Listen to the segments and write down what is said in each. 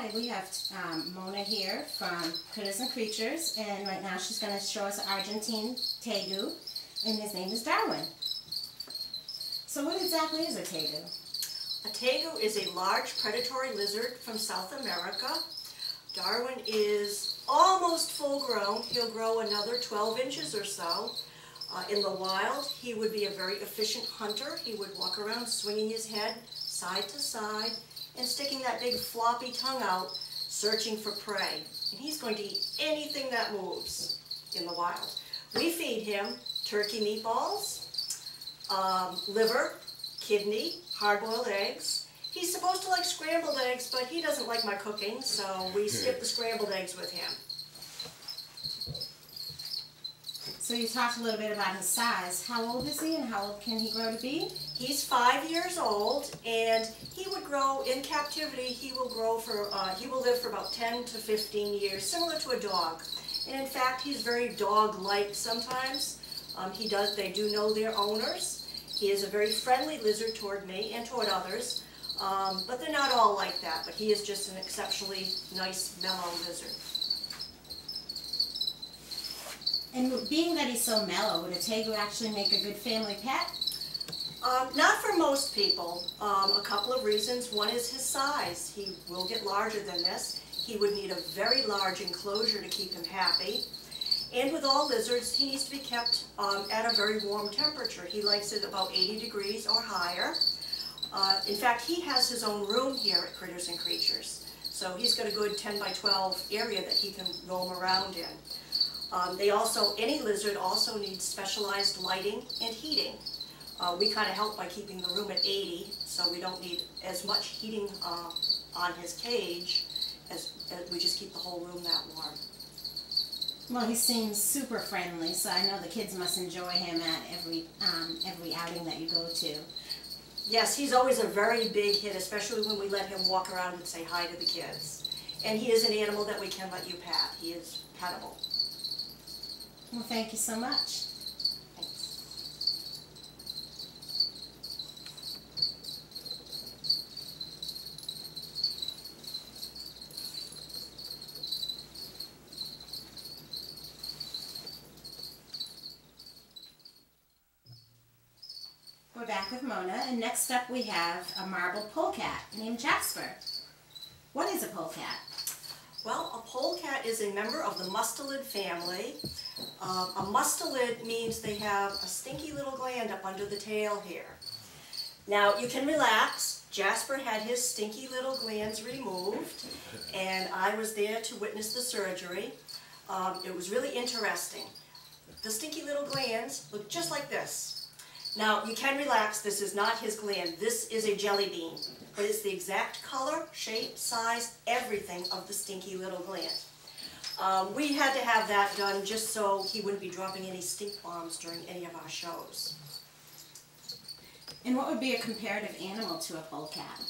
Hi, we have Mona here from Critters and Creatures, and right now she's going to show us an Argentine tegu, and his name is Darwin. So what exactly is a tegu? A tegu is a large predatory lizard from South America. Darwin is almost full grown. He'll grow another 12 inches or so. In the wild, he would be a very efficient hunter. He would walk around swinging his head side to side and sticking that big floppy tongue out, searching for prey. And he's going to eat anything that moves in the wild. We feed him turkey meatballs, liver, kidney, hard-boiled eggs. He's supposed to like scrambled eggs, but he doesn't like my cooking, so we skip the scrambled eggs with him. So you talked a little bit about his size. How old is he and how old can he grow to be? He's 5 years old, and he would grow in captivity. He will live for about 10 to 15 years, similar to a dog. And in fact, he's very dog-like sometimes. They do know their owners. He is a very friendly lizard toward me and toward others, but they're not all like that. But he is just an exceptionally nice, mellow lizard. And being that he's so mellow, would a tegu actually make a good family pet? Not for most people. A couple of reasons. One is his size. He will get larger than this. He would need a very large enclosure to keep him happy. And with all lizards, he needs to be kept at a very warm temperature. He likes it about 80 degrees or higher. In fact, he has his own room here at Critters and Creatures. So he's got a good 10 by 12 area that he can roam around in. Any lizard also needs specialized lighting and heating. We kind of help by keeping the room at 80, so we don't need as much heating on his cage as we just keep the whole room that warm. Well, he seems super friendly, so I know the kids must enjoy him at every outing that you go to. Yes, he's always a very big hit, especially when we let him walk around and say hi to the kids. And he is an animal that we can let you pat. He is pettable. Well, thank you so much. Thanks. We're back with Mona, and next up we have a marbled polecat named Jasper. What is a polecat? Well, a polecat is a member of the mustelid family. A mustelid means they have a stinky little gland up under the tail here. Now, you can relax. Jasper had his stinky little glands removed, and I was there to witness the surgery. It was really interesting. The stinky little glands look just like this. Now, you can relax. This is not his gland. This is a jelly bean, but it's the exact color, shape, size, everything of the stinky little gland. We had to have that done just so he wouldn't be dropping any stink bombs during any of our shows. And what would be a comparative animal to a polecat?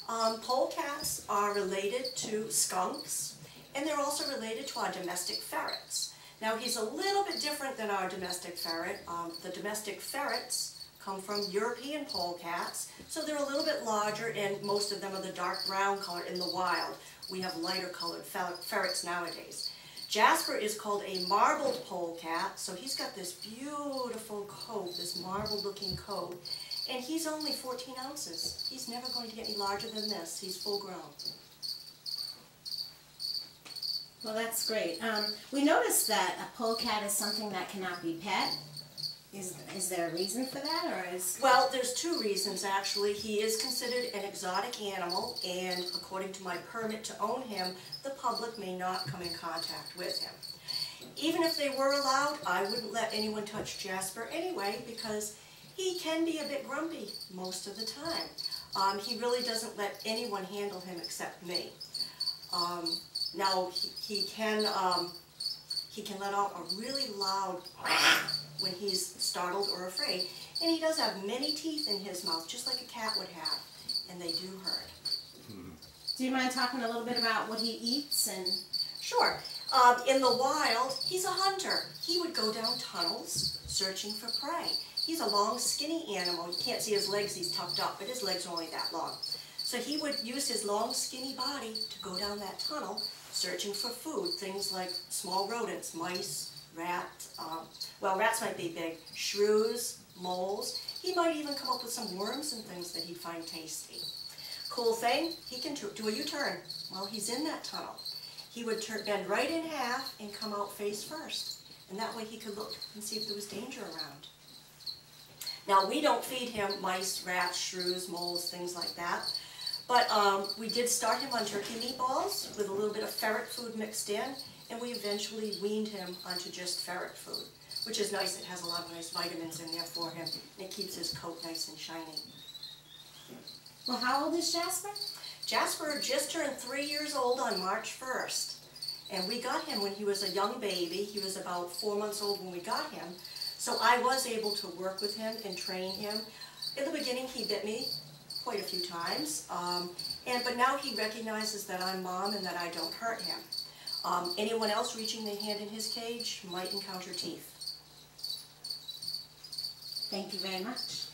Polecats are related to skunks, and they're also related to our domestic ferrets. Now, he's a little bit different than our domestic ferret. The domestic ferrets come from European polecats, so they're a little bit larger, and most of them are the dark brown color in the wild. We have lighter colored ferrets nowadays. Jasper is called a marbled polecat, so he's got this beautiful coat, this marbled looking coat, and he's only 14 ounces. He's never going to get any larger than this. He's full grown. Well, that's great. We noticed that a polecat is something that cannot be pet. Is there a reason for that, or is... Well, there's two reasons, actually. He is considered an exotic animal, and according to my permit to own him, the public may not come in contact with him. Even if they were allowed, I wouldn't let anyone touch Jasper anyway, because he can be a bit grumpy most of the time. He really doesn't let anyone handle him except me. Now, he can let out a really loud when he's startled or afraid. And he does have many teeth in his mouth, just like a cat would have, and they do hurt. Do you mind talking a little bit about what he eats? And Sure. In the wild, he's a hunter. He would go down tunnels searching for prey. He's a long, skinny animal. You can't see his legs, he's tucked up, but his legs are only that long. So he would use his long skinny body to go down that tunnel searching for food, things like small rodents, mice, rats, well, rats might be big, shrews, moles. He might even come up with some worms and things that he'd find tasty. Cool thing, he can do a U-turn while he's in that tunnel. He would bend right in half and come out face first. And that way he could look and see if there was danger around. Now, we don't feed him mice, rats, shrews, moles, things like that. But we did start him on turkey meatballs with a little bit of ferret food mixed in, and we eventually weaned him onto just ferret food, which is nice. It has a lot of nice vitamins in there for him, and it keeps his coat nice and shiny. Well, how old is Jasper? Jasper just turned 3 years old on March 1st, and we got him when he was a young baby. He was about 4 months old when we got him, so I was able to work with him and train him. In the beginning, he bit me quite a few times, but now he recognizes that I'm mom and that I don't hurt him. Anyone else reaching their hand in his cage might encounter teeth. Thank you very much.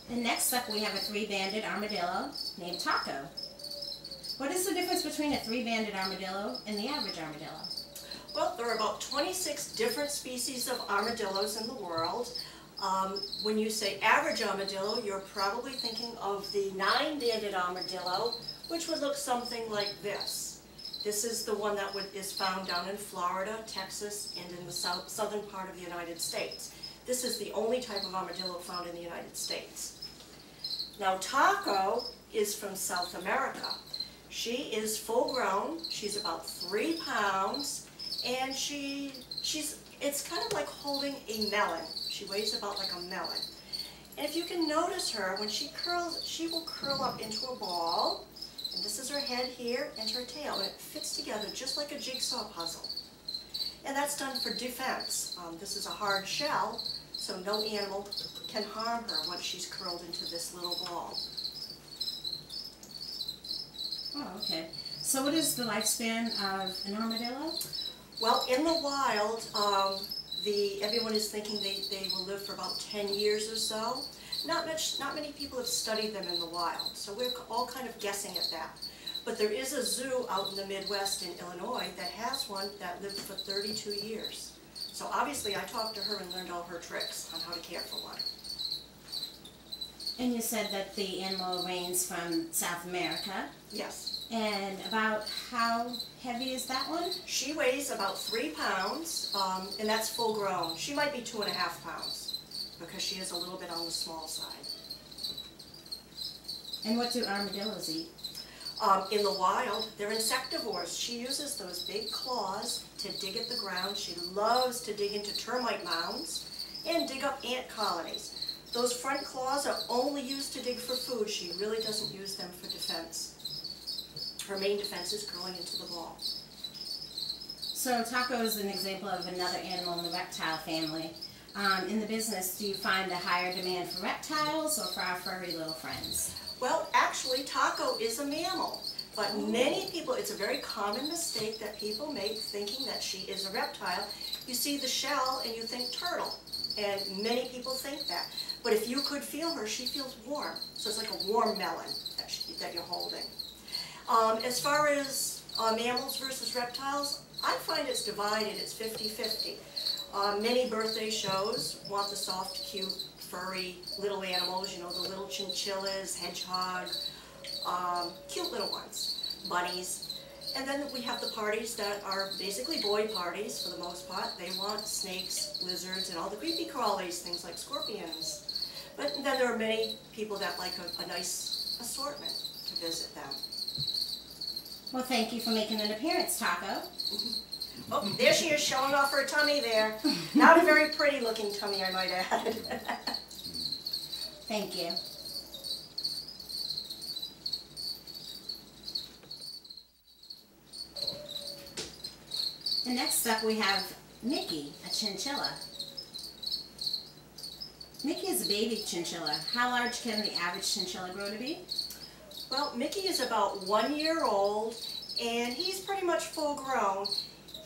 And next up we have a three-banded armadillo named Taco. What is the difference between a three-banded armadillo and the average armadillo? Well, there are about 26 different species of armadillos in the world. When you say average armadillo, you're probably thinking of the 9-banded armadillo, which would look something like this. This is the one that is found down in Florida, Texas, and in the southern part of the United States. This is the only type of armadillo found in the United States. Now, Taco is from South America. She is full grown. She's about 3 pounds, and it's kind of like holding a melon. She weighs about like a melon. And if you can notice her, when she curls, she will curl up into a ball, and this is her head here and her tail, and it fits together just like a jigsaw puzzle. And that's done for defense. This is a hard shell, so no animal can harm her once she's curled into this little ball. Oh, okay. So what is the lifespan of an armadillo? Well, in the wild, everyone is thinking they will live for about 10 years or so. Not many people have studied them in the wild, so we're all kind of guessing at that. But there is a zoo out in the Midwest in Illinois that has one that lived for 32 years. So obviously I talked to her and learned all her tricks on how to care for one. And you said that the animal reigns from South America. Yes. And about how heavy is that one? She weighs about 3 pounds, and that's full grown. She might be 2.5 pounds because she is a little bit on the small side. And what do armadillos eat? In the wild, they're insectivores. She uses those big claws to dig at the ground. She loves to dig into termite mounds and dig up ant colonies. Those front claws are only used to dig for food. She really doesn't use them for defense. Her main defense is curling into the ball. So Taco is an example of another animal in the reptile family. In the business, do you find a higher demand for reptiles or for our furry little friends? Well, actually, Taco is a mammal, but many people, it's a very common mistake that people make thinking that she is a reptile. You see the shell and you think turtle, and many people think that. But if you could feel her, she feels warm. So it's like a warm melon that you're holding. As far as mammals versus reptiles, I find it's divided. It's 50-50. Many birthday shows want the soft, cute, furry little animals, you know, the little chinchillas, hedgehog, cute little ones, bunnies. And then we have the parties that are basically boy parties for the most part. They want snakes, lizards, and all the creepy crawlies, things like scorpions. But then there are many people that like a nice assortment to visit them. Well, thank you for making an appearance, Taco. Oh, there she is showing off her tummy there. Not a very pretty looking tummy, I might add. Thank you. And next up we have Mickey, a chinchilla. Mickey is a baby chinchilla. How large can the average chinchilla grow to be? Well, Mickey is about 1 year old, and he's pretty much full grown.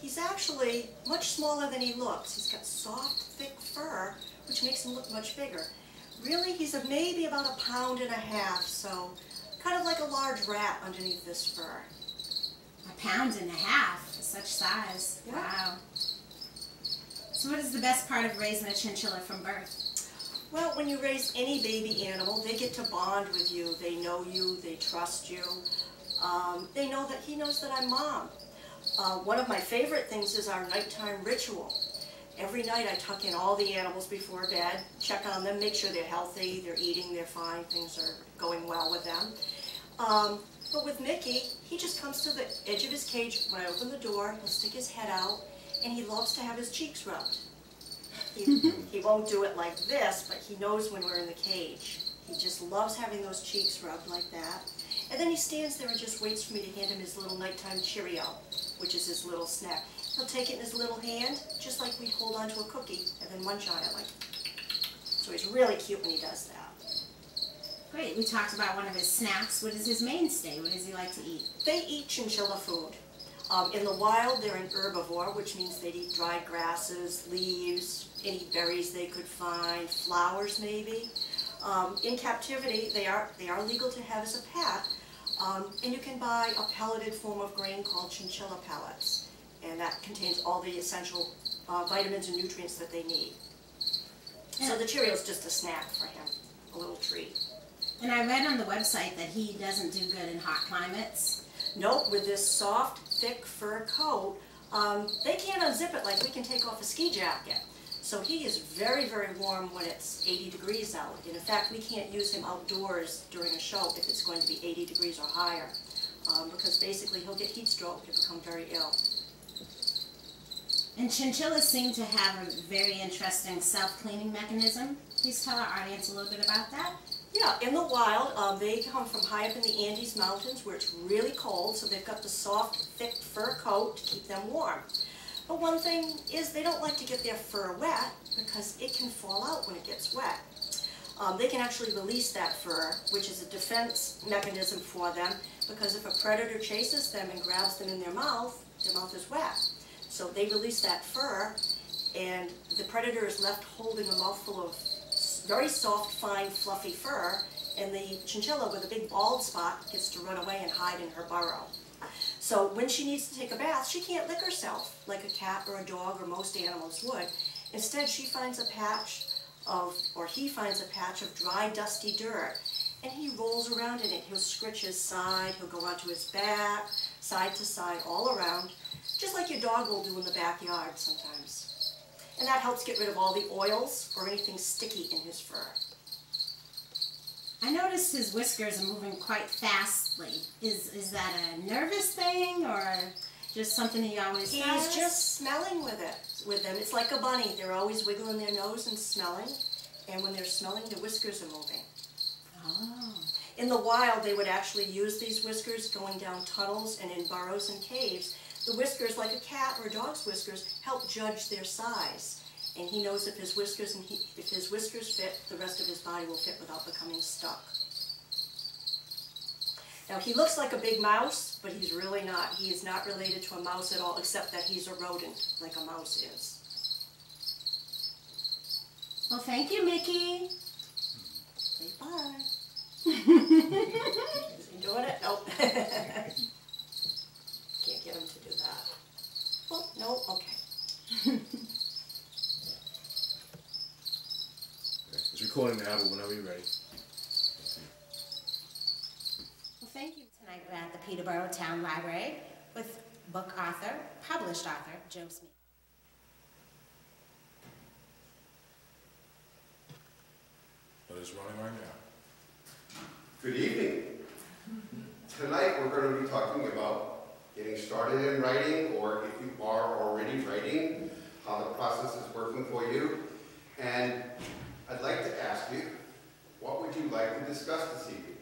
He's actually much smaller than he looks. He's got soft, thick fur, which makes him look much bigger. Really, he's maybe about 1.5 pounds, so kind of like a large rat underneath this fur. 1.5 pounds for such size. Yeah. Wow. So what is the best part of raising a chinchilla from birth? Well, when you raise any baby animal, they get to bond with you. They know you, they trust you. They know that he knows that I'm mom. One of my favorite things is our nighttime ritual. Every night I tuck in all the animals before bed, check on them, make sure they're healthy, they're eating, they're fine, things are going well with them. But with Mickey, he just comes to the edge of his cage. When I open the door, he'll stick his head out, and he loves to have his cheeks rubbed. He won't do it like this, but he knows when we're in the cage. He just loves having those cheeks rubbed like that. And then he stands there and just waits for me to hand him his little nighttime Cheerio, which is his little snack. He'll take it in his little hand, just like we'd hold onto a cookie, and then munch on it like. So he's really cute when he does that. Great. We talked about one of his snacks. What is his mainstay? What does he like to eat? They eat chinchilla food. In the wild, they're an herbivore, which means they'd eat dried grasses, leaves, any berries they could find, flowers maybe. In captivity, they are legal to have as a pet, and you can buy a pelleted form of grain called chinchilla pellets, and that contains all the essential vitamins and nutrients that they need. So the Cheerio is just a snack for him, a little treat. And I read on the website that he doesn't do good in hot climates. Nope, with this soft, thick fur coat, they can't unzip it like we can take off a ski jacket. So he is very, very warm when it's 80 degrees out. And in fact, we can't use him outdoors during a show if it's going to be 80 degrees or higher, because basically he'll get heat stroke and become very ill. And chinchillas seem to have a very interesting self-cleaning mechanism. Please tell our audience a little bit about that. Yeah, in the wild, they come from high up in the Andes Mountains where it's really cold, so they've got the soft, thick fur coat to keep them warm. But one thing is they don't like to get their fur wet because it can fall out when it gets wet. They can actually release that fur, which is a defense mechanism for them, because if a predator chases them and grabs them in their mouth is wet. So they release that fur, and the predator is left holding a mouthful of very soft, fine, fluffy fur, and the chinchilla with a big bald spot gets to run away and hide in her burrow. So when she needs to take a bath, she can't lick herself like a cat or a dog or most animals would. Instead, she finds a patch of, or he finds a patch of dry, dusty dirt, and he rolls around in it. He'll scritch his side, he'll go onto his back, side to side, all around, just like your dog will do in the backyard sometimes. And that helps get rid of all the oils or anything sticky in his fur. I noticed his whiskers are moving quite fastly. Is that a nervous thing or just something he always does? He's just smelling with them. It's like a bunny. They're always wiggling their nose and smelling. And when they're smelling, the whiskers are moving. Oh. In the wild, they would actually use these whiskers going down tunnels and in burrows and caves. The whiskers, like a cat or a dog's whiskers, help judge their size. And he knows if his whiskers fit, the rest of his body will fit without becoming stuck. Now he looks like a big mouse, but he's really not. He is not related to a mouse at all, except that he's a rodent, like a mouse is. Well, thank you, Mickey. Say bye. Is he doing it? Nope. Can't get him to do that. Well, no, okay. It's recording now, but whenever you're ready. Well, thank you. Tonight we're at the Peterborough Town Library with published author, Joe Smith. But it's running right now. Good evening. Tonight we're going to be talking about getting started in writing, or if you are already writing, how the process is working for you. And I'd like to ask you, what would you like to discuss this evening?